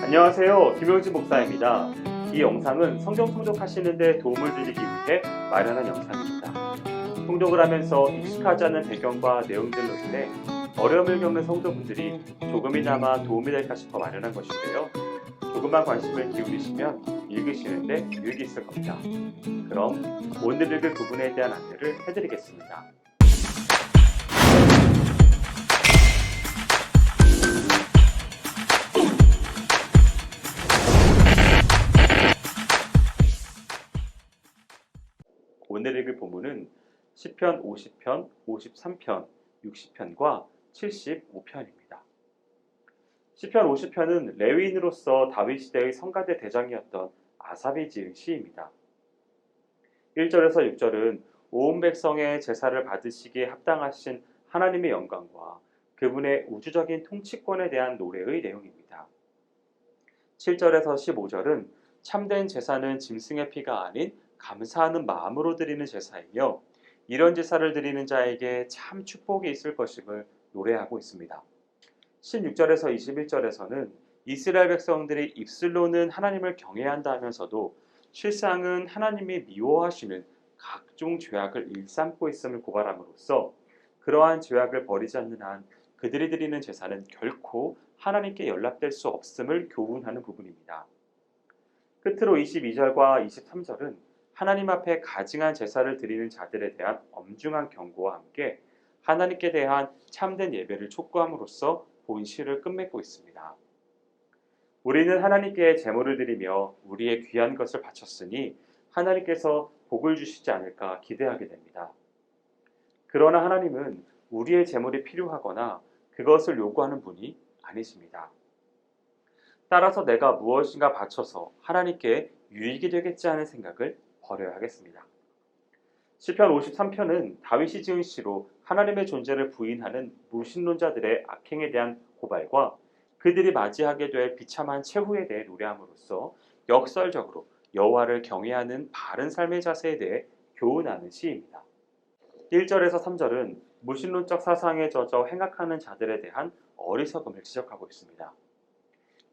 안녕하세요. 김용진 목사입니다. 이 영상은 성경 통독하시는 데 도움을 드리기 위해 마련한 영상입니다. 통독을 하면서 익숙하지 않은 배경과 내용들로 인해 어려움을 겪는 성도분들이 조금이나마 도움이 될까 싶어 마련한 것인데요. 조금만 관심을 기울이시면 읽으시는데 유익이 있을 겁니다. 그럼 오늘 읽을 부분에 대한 안내를 해드리겠습니다. 오늘 읽을 본문은 시편 50편, 53편, 60편과 75편입니다. 시편 50편은 레위인으로서 다윗 시대의 성가대 대장이었던 아삽이 지은 시입니다. 1절에서 6절은 온 백성의 제사를 받으시기에 합당하신 하나님의 영광과 그분의 우주적인 통치권에 대한 노래의 내용입니다. 7절에서 15절은 참된 제사는 짐승의 피가 아닌 감사하는 마음으로 드리는 제사이며 이런 제사를 드리는 자에게 참 축복이 있을 것임을 노래하고 있습니다. 16절에서 21절에서는 이스라엘 백성들이 입술로는 하나님을 경외한다 하면서도 실상은 하나님이 미워하시는 각종 죄악을 일삼고 있음을 고발함으로써 그러한 죄악을 버리지 않는 한 그들이 드리는 제사는 결코 하나님께 연락될 수 없음을 교훈하는 부분입니다. 끝으로 22절과 23절은 하나님 앞에 가증한 제사를 드리는 자들에 대한 엄중한 경고와 함께 하나님께 대한 참된 예배를 촉구함으로써 본시를 끝맺고 있습니다. 우리는 하나님께 제물을 드리며 우리의 귀한 것을 바쳤으니 하나님께서 복을 주시지 않을까 기대하게 됩니다. 그러나 하나님은 우리의 제물이 필요하거나 그것을 요구하는 분이 아니십니다. 따라서 내가 무엇인가 바쳐서 하나님께 유익이 되겠지 하는 생각을 버려야 하겠습니다. 시편 53편은 다윗이 지은 시로 하나님의 존재를 부인하는 무신론자들의 악행에 대한 고발과 그들이 맞이하게 될 비참한 최후에 대해 노래함으로써 역설적으로 여호와를 경외하는 바른 삶의 자세에 대해 교훈하는 시입니다. 1절에서 3절은 무신론적 사상에 젖어 행악하는 자들에 대한 어리석음을 지적하고 있습니다.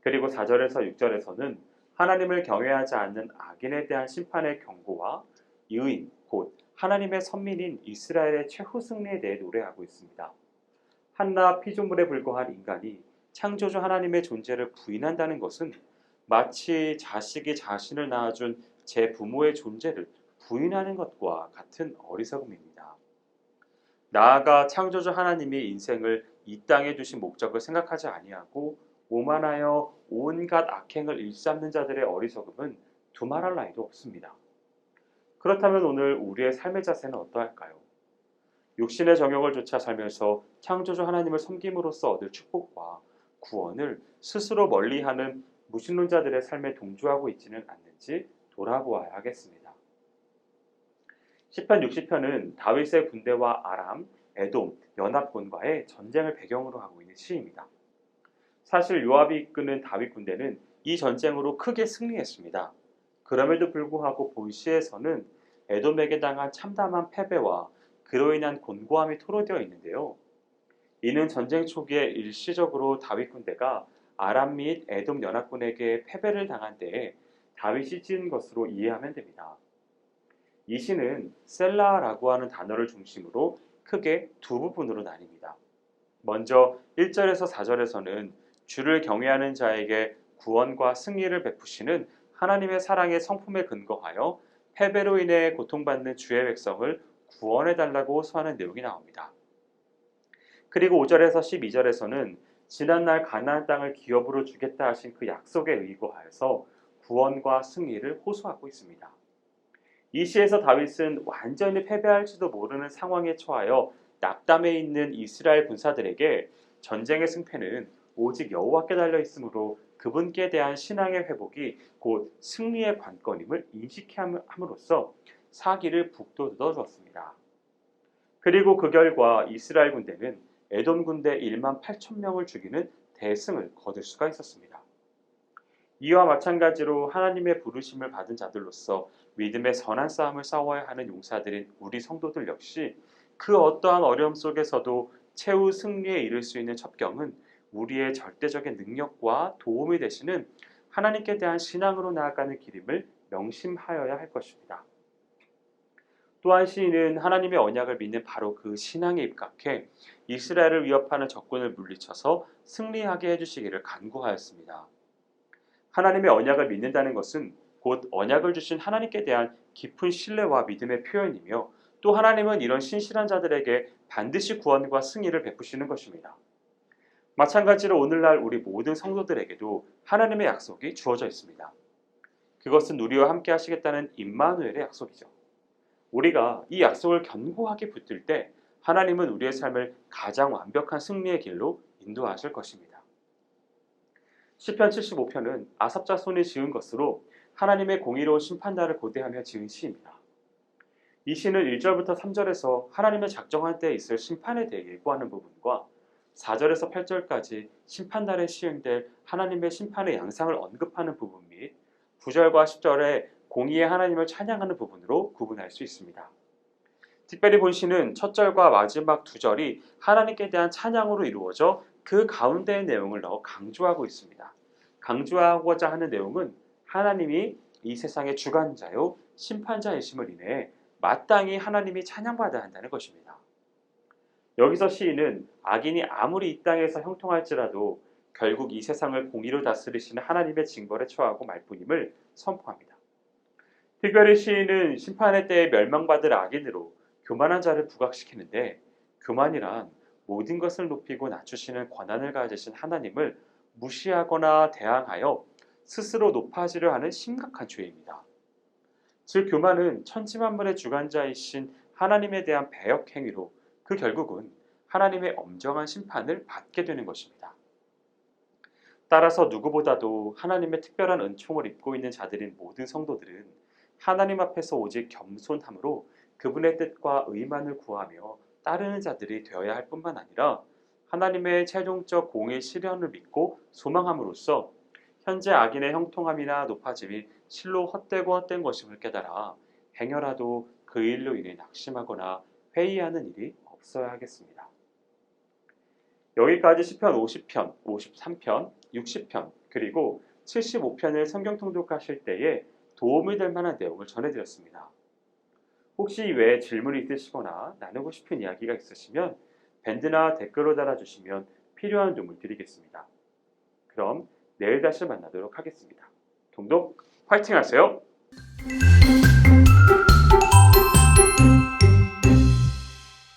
그리고 4절에서 6절에서는 하나님을 경외하지 않는 악인에 대한 심판의 경고와 의인, 곧 하나님의 선민인 이스라엘의 최후 승리에 대해 노래하고 있습니다. 한낱 피조물에 불과한 인간이 창조주 하나님의 존재를 부인한다는 것은 마치 자식이 자신을 낳아준 제 부모의 존재를 부인하는 것과 같은 어리석음입니다. 나아가 창조주 하나님이 인생을 이 땅에 두신 목적을 생각하지 아니하고 오만하여 온갖 악행을 일삼는 자들의 어리석음은 두말할 나위도 없습니다. 그렇다면 오늘 우리의 삶의 자세는 어떠할까요? 육신의 정욕을 쫓아 살면서 창조주 하나님을 섬김으로써 얻을 축복과 구원을 스스로 멀리하는 무신론자들의 삶에 동조하고 있지는 않는지 돌아보아야 하겠습니다. 시편 60편은 다윗의 군대와 아람, 에돔, 연합군과의 전쟁을 배경으로 하고 있는 시입니다. 사실 요압이 이끄는 다윗 군대는 이 전쟁으로 크게 승리했습니다. 그럼에도 불구하고 본시에서는 에돔에게 당한 참담한 패배와 그로 인한 곤고함이 토로되어 있는데요. 이는 전쟁 초기에 일시적으로 다윗 군대가 아람 및 에돔 연합군에게 패배를 당한 때에 다윗이 지은 것으로 이해하면 됩니다. 이 시는 셀라라고 하는 단어를 중심으로 크게 두 부분으로 나뉩니다. 먼저 1절에서 4절에서는 주를 경외하는 자에게 구원과 승리를 베푸시는 하나님의 사랑의 성품에 근거하여 패배로 인해 고통받는 주의 백성을 구원해달라고 호소하는 내용이 나옵니다. 그리고 5절에서 12절에서는 지난날 가나안 땅을 기업으로 주겠다 하신 그 약속에 의거하여서 구원과 승리를 호소하고 있습니다. 이 시에서 다윗은 완전히 패배할지도 모르는 상황에 처하여 낙담해 있는 이스라엘 군사들에게 전쟁의 승패는 오직 여호와께 달려 있으므로 그분께 대한 신앙의 회복이 곧 승리의 관건임을 인식함으로써 사기를 북돋워 주었습니다. 그리고 그 결과 이스라엘 군대는 에돔 군대 1만 8천 명을 죽이는 대승을 거둘 수가 있었습니다. 이와 마찬가지로 하나님의 부르심을 받은 자들로서 믿음의 선한 싸움을 싸워야 하는 용사들인 우리 성도들 역시 그 어떠한 어려움 속에서도 최후 승리에 이를 수 있는 첩경은 우리의 절대적인 능력과 도움이 되시는 하나님께 대한 신앙으로 나아가는 길임을 명심하여야 할 것입니다. 또한 시인은 하나님의 언약을 믿는 바로 그 신앙에 입각해 이스라엘을 위협하는 적군을 물리쳐서 승리하게 해주시기를 간구하였습니다. 하나님의 언약을 믿는다는 것은 곧 언약을 주신 하나님께 대한 깊은 신뢰와 믿음의 표현이며, 또 하나님은 이런 신실한 자들에게 반드시 구원과 승리를 베푸시는 것입니다. 마찬가지로 오늘날 우리 모든 성도들에게도 하나님의 약속이 주어져 있습니다. 그것은 우리와 함께 하시겠다는 임마누엘의 약속이죠. 우리가 이 약속을 견고하게 붙들 때 하나님은 우리의 삶을 가장 완벽한 승리의 길로 인도하실 것입니다. 시편 75편은 아삽 자손이 지은 것으로 하나님의 공의로운 심판날을 고대하며 지은 시입니다. 이 시는 1절부터 3절에서 하나님의 작정한 때에 있을 심판에 대해 예고하는 부분과 4절에서 8절까지 심판날에 시행될 하나님의 심판의 양상을 언급하는 부분 및 9절과 10절에 공의의 하나님을 찬양하는 부분으로 구분할 수 있습니다. 특별히 본 시는 첫 절과 마지막 두 절이 하나님께 대한 찬양으로 이루어져 그 가운데의 내용을 더 강조하고 있습니다. 강조하고자 하는 내용은 하나님이 이 세상의 주관자요 심판자이심을 인해 마땅히 하나님이 찬양받아야 한다는 것입니다. 여기서 시인은 악인이 아무리 이 땅에서 형통할지라도 결국 이 세상을 공의로 다스리시는 하나님의 징벌에 처하고 말 뿐임을 선포합니다. 특별히 시인은 심판의 때에 멸망받을 악인으로 교만한 자를 부각시키는데, 교만이란 모든 것을 높이고 낮추시는 권한을 가지신 하나님을 무시하거나 대항하여 스스로 높아지려 하는 심각한 죄입니다. 즉 교만은 천지만물의 주관자이신 하나님에 대한 배역 행위로 그 결국은 하나님의 엄정한 심판을 받게 되는 것입니다. 따라서 누구보다도 하나님의 특별한 은총을 입고 있는 자들인 모든 성도들은 하나님 앞에서 오직 겸손함으로 그분의 뜻과 의만을 구하며 따르는 자들이 되어야 할 뿐만 아니라, 하나님의 최종적 공의 실현을 믿고 소망함으로써 현재 악인의 형통함이나 높아짐이 실로 헛되고 헛된 것임을 깨달아 행여라도 그 일로 인해 낙심하거나 회의하는 일이 없어야 하겠습니다. 여기까지 시편 50편, 53편, 60편, 그리고 75편을 성경 통독하실 때에 도움이 될 만한 내용을 전해드렸습니다. 혹시 이 외에 질문이 있으시거나 나누고 싶은 이야기가 있으시면 밴드나 댓글로 달아주시면 필요한 도움을 드리겠습니다. 그럼 내일 다시 만나도록 하겠습니다. 통독 화이팅 하세요!